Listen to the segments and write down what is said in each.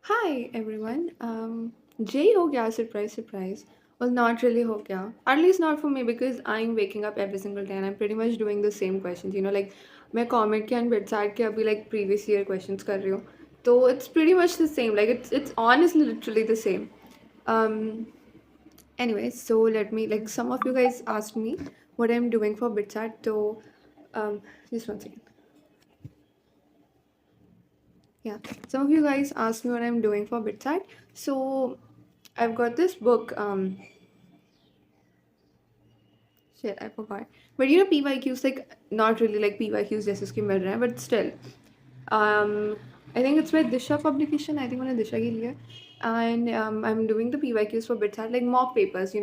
Hi everyone. Jay ho gaya, surprise surprise. Well, not really ho gaya. At least not for me because I'm waking up every single day and I'm pretty much doing the same questions. Like मैं comment के and bedside के अभी like previous year questions कर रही हूँ. So it's pretty much the same. Like it's honestly literally the same. Um. Anyways, so let me like some of you guys asked me what I'm doing for bedside. So just one second. Yeah, some of you guys asked me what I'm doing for bedside. So I've got this book. Shit, I forgot. But PYQs like not really like PYQs जैसे उसके मिल रहे हैं, but still. Um, I think it's with Disha publication. I think मैंने Disha के लिए, and I'm doing the PYQs for bits like mock papers,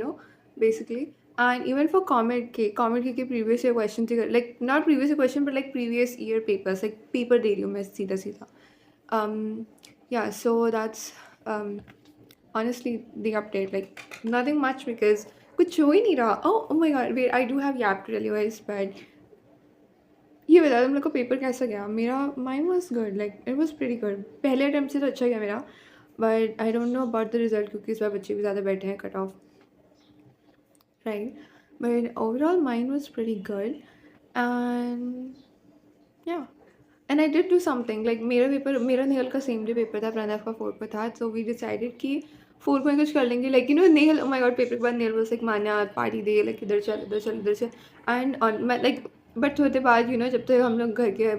basically. And even for Comet K previous year questions like not previous year question but like previous year papers like paper दे रही हूँ मैं सीधा सीधा. Um, yeah, so that's um honestly the update. Like nothing much because कुछ हो ही नहीं रहा. Oh my god, wait, I do have Yap to tell you guys, but ये बता तुम लोग का पेपर कैसा गया? मेरा mine was good, like it was pretty good. पहले अटेम्प्ट से तो अच्छा गया मेरा, but I don't know about the result क्योंकि इस बार बच्चे भी ज़्यादा बैठे हैं cut off, right? But overall mine was pretty good and yeah and I did do something like मेरा नेहल का सेम डे पेपर था, प्रणव का 4 को था, सो वी डिसाइडेड कि 4 को कुछ कर लेंगे. Like Nehal, oh my god, paper के बाद Nehal was like Manya party दे, लाइक इधर चल इधर चल इधर चल. एंड ऑन मैं लाइक बट होते बाद जब तक हम लोग घर के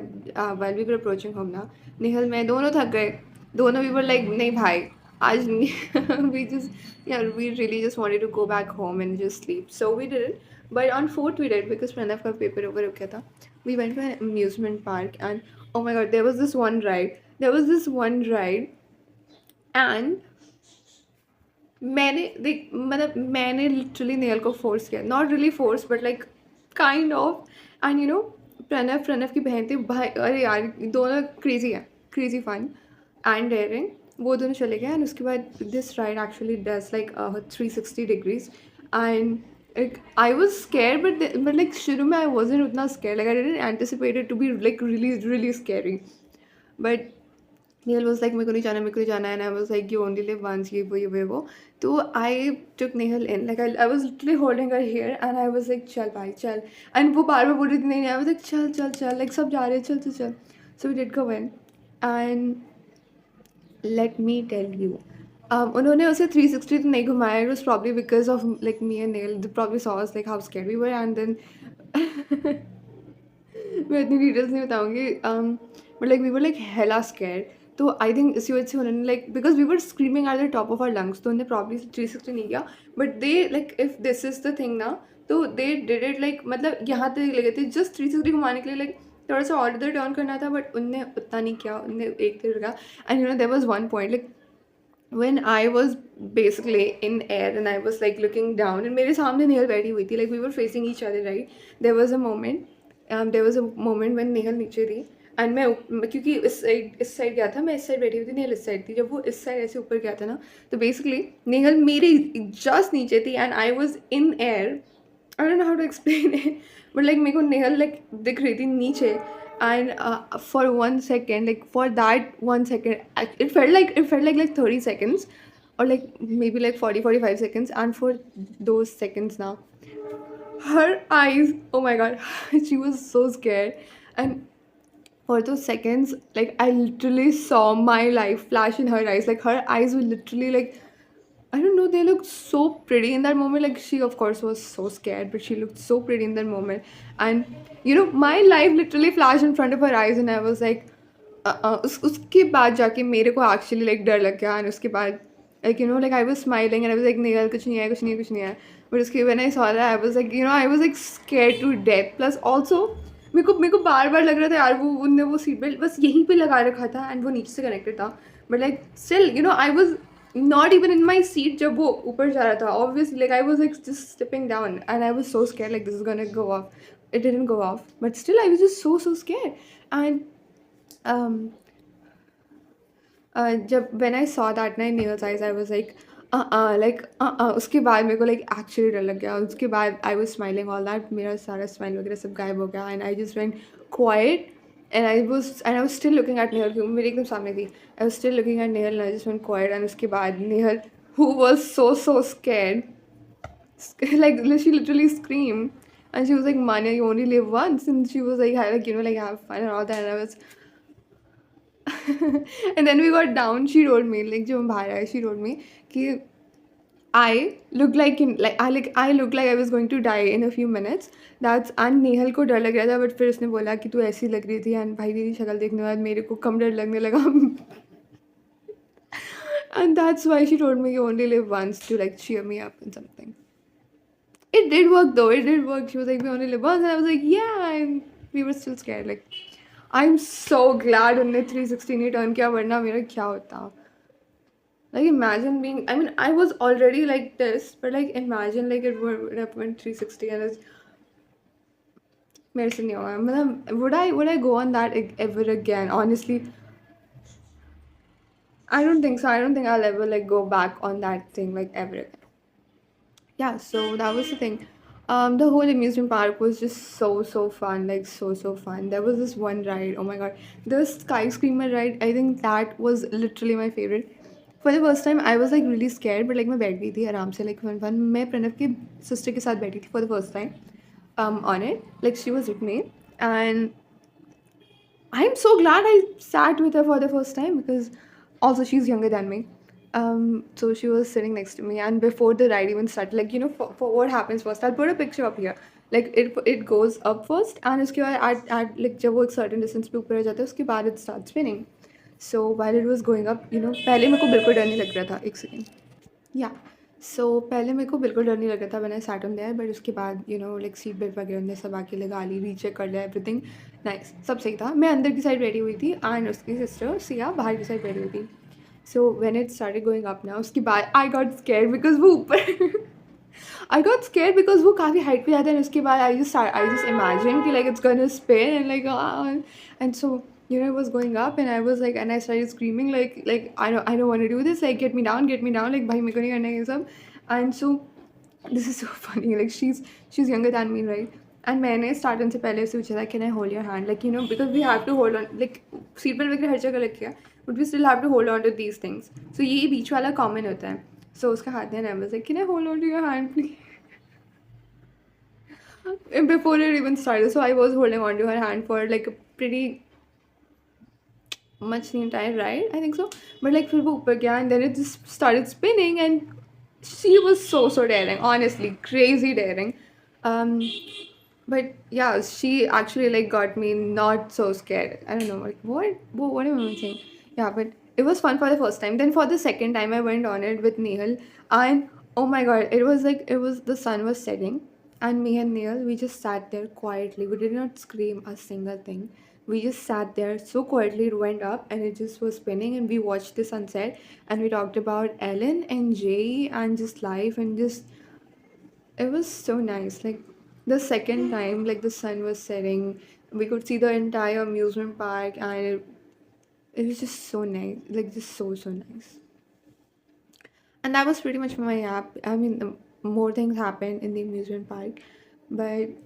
while we were approaching home ना, नेहल मैं दोनों थक गए. दोनों वी वर लाइक नहीं भाई आज नहीं. We just we really just wanted to go back home and just sleep, so we did it. But on 4th we did because Pranav का पेपर ओवर हो गया था. We went to an amusement park and oh my god, there was this one ride. There was this one ride and मैंने literally नेल को force किया, not really force but like kind of. And Pranav की बहन थी भाई, अरे यार दोनों क्रेजी है, क्रेजी फन एंड डेयरिंग. वो दोनों चले गए एंड उसके बाद this ride actually does like 360 degrees and like I was scared, but like शुरू में I wasn't उतना scared. Like I didn't anticipate it to be like really really scary. But Neil was like मेरे को नहीं जाना, मेरे को नहीं जाना, and I was like you only live once, ये वो. तो I took Nehal in, like I was literally holding her hair and I was like चल भाई चल. And वो बार बार बोल रही थी नहीं. I was like चल चल चल, like सब जा रहे हैं, चल चल चल. So we did go in and let me tell you, उन्होंने उसे 360 तो नहीं घुमाया. It was probably because of like me and Neil. They probably saw us like how scared we were and then मैं इतनी डिटेल्स नहीं बताऊंगी, but like we were like hella scared. तो आई थिंक इसी वजह से उन्होंने like because we were screaming at the top of our lungs, तो उन्होंने प्रॉब्ली 360 नहीं किया. But they like if this is the thing ना, तो दे डिड इट लाइक मतलब यहाँ तक लगे थे जस्ट 360 घुमाने के लिए, लाइक थोड़ा सा और इधर टर्न करना था बट उनने उतना नहीं किया. उनने एक तरह का. And there was one point like when I was basically in air and I was like looking down and मेरे सामने नेहल बैठी हुई थी, like we were facing each other, right? There was a moment when Nehal नीचे थी and क्योंकि इस side गया था, मैं इस साइड बैठी हुई थी, नेहल इस साइड थी. जब वो इस साइड ऐसे ऊपर गया था ना, तो बेसिकली नेहल मेरे जस्ट नीचे थी and I was in air. I don't know how to explain it, but like मेरे को नेहल लाइक दिख रही थी नीचे. And for 1 second, like for that 1 second, it felt like 30 seconds or like maybe like 40-45 seconds. And for those seconds now, her eyes, oh my god, she was so scared. And for those seconds, like I literally saw my life flash in her eyes. Like her eyes were literally like, I don't know, they looked so pretty in that moment. Like she of course was so scared, but she looked so pretty in that moment. And my life literally flashed in front of her eyes and I was like उसके बाद जाके मेरे को actually like डर लग गया. And उसके बाद like like I was smiling and I was like नहीं यार कुछ नहीं है, कुछ नहीं है, कुछ नहीं है. But उसके when I saw that I was like I was like scared to death. Plus also मेरे को बार बार लग रहा था यार उनने वो सीट बेल्ट बस यहीं पे लगा रखा था एंड वो नीचे से कनेक्टेड था. But like still I was not even in my seat जब वो ऊपर जा रहा था. Obviously like I was like just stepping down and I was so scared like this is gonna go off. It didn't go off, but still I was just so scared. And um जब when I saw that night Neil's eyes, I was like उसके बाद मेरे को like actually डर लग गया. उसके बाद I was smiling all that, मेरा सारा smile वगैरह सब गायब हो गया and I just went quiet. and I was still looking at Nehal, क्योंकि मेरे एकदम सामने थी. I was still looking at Nehal and I just went quiet. And उसके बाद Nehal, who was so scared, like she literally screamed. And she was like, Manya, you only live once. And she was like, like, like have fun and all that. And I was, and then we got down. She told me, like, जो बाहर आए, she told me कि I looked like I looked like I was going to die in a few minutes. That's and Nehal को डर लग रहा था, but फिर उसने बोला कि तू ऐसी लग रही थी. And भाई तेरी शक्ल देखने के बाद मेरे को कम डर लगने लगा. And that's why she told me you only live once, to like cheer me up and something. It did work though. It did work. She was like, we only live once. And I was like, yeah. And we were still scared. Like, I'm so glad उनने 360 नहीं turn किया, वरना मेरा क्या होता. Like, imagine being, I mean, I was already like this, but like, imagine like it would have went 360 and it's, मेरे से नहीं होगा. मतलब, would I go on that ever again? Honestly, I don't think so. I don't think I'll ever like go back on that thing like ever again. Yeah, so that was the thing. The whole amusement park was just so fun, like so fun. There was this one ride, oh my god, the Sky Screamer ride. I think that was literally my favorite. For the first time, I was like really scared, but like मैं बैठ गई थी आराम से, like fun. मैं प्रणव की sister के साथ बैठी थी for the first time, on it. Like she was with me, and I'm so glad I sat with her for the first time because also she's younger than me. So she was sitting next to me, and before the ride even started, like for what happens first, I'll put a picture up here. Like it goes up first, and उसके बाद at like जब वो एक certain distance पे ऊपर आ जाता है, उसके बाद it starts spinning. So while it was going up, पहले मेरे को बिल्कुल डर नहीं लग रहा था. एक second. या सो पहले मेरे को बिल्कुल डर नहीं लग रहा था मैंने सैट ऑन देयर, बट उसके बाद लाइक सीट बेल्ट वगैरह ने सब आके लगा ली, रीचेक कर लिया, एवरीथिंग नाइस, सब सही था. मैं अंदर की साइड बैठी हुई थी एंड उसकी सिस्टर सिया बाहर की साइड बैठी हुई थी. So when it started going up ना, उसके बाद आई गॉट स्केयर्ड बिकॉज वो ऊपर आई गॉट स्केयर्ड बिकॉज वो काफ़ी हाइट पे जाता है, and उसके बाद आई जस्ट इमेजिन कि like it's gonna spin and like and so it was going up and I was like, and I started screaming like I don't want to do this, like get me down, like bhai मेरे को नहीं करना ये सब. And so this is so funny, like she's younger than me, right? And मैंने start से पहले उससे पूछा था can I hold your hand, like because we have to hold on, like seat belt वगैरह हर जगह रखी है, but we still have to hold on to these things. So ये बीच वाला कॉमन होता है. सो उसका हाथ नहीं, I was like can I hold on to your hand please. Before it even started, so I was holding on to her hand for like a pretty much the entire ride, I think so. But like फिर वो ऊपर गया and then it just started spinning and she was so daring, honestly, crazy daring. Um, but yeah, she actually like got me not so scared. I don't know, like what am I saying? Yeah, but it was fun for the first time. Then for the second time, I went on it with Nehal, and oh my god, it was the sun was setting, and me and Nehal, we just sat there quietly. We did not scream a single thing. We just sat there so quietly. It went up and it just was spinning, and we watched the sunset, and we talked about Ellen and Jay and just life, and just it was so nice. Like the second time, like the sun was setting, we could see the entire amusement park, and it was just so nice. Like just so nice. And that was pretty much my app. I mean, more things happened in the amusement park, but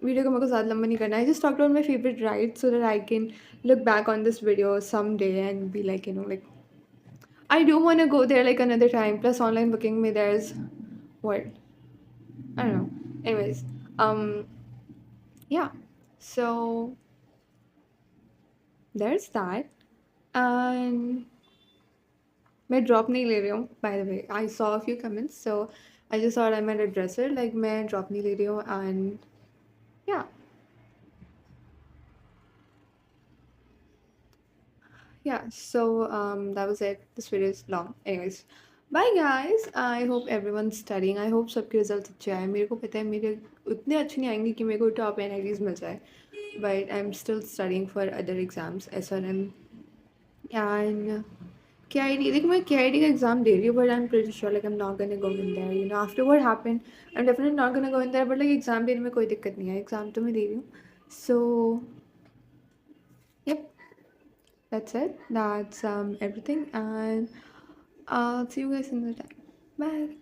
video को मेरे को ज़्यादा लंबा नहीं करना. I just talked about my favorite rides so that I can look back on this video someday and be like, like I do want to go there like another time. Plus online booking me there's what, I don't know. Anyways, yeah. So there's that. And मैं drop नहीं ले रही हूँ. By the way, I saw a few comments, so I just thought I might address it. Like मैं drop नहीं ले रही हूँ, and yeah. Yeah, so that was it. This video is long. Anyways, bye guys. I hope everyone's studying. I hope सबके results अच्छे आए. मेरे को पता है मेरे उतने अच्छे नहीं आएंगे कि मेरे को top NITs मिल जाए. But I'm still studying for other exams, SRM and KIT. देखो मैं KIT का exam दे रही हूँ, but I'm pretty sure like I'm not gonna go in there. After what happened, I'm definitely not gonna go in there. But like exam देने में कोई दिक्कत नहीं है. Exam तो मैं दे रही हूँ. So yep. That's it. That's everything, and I'll see you guys in the time. Bye.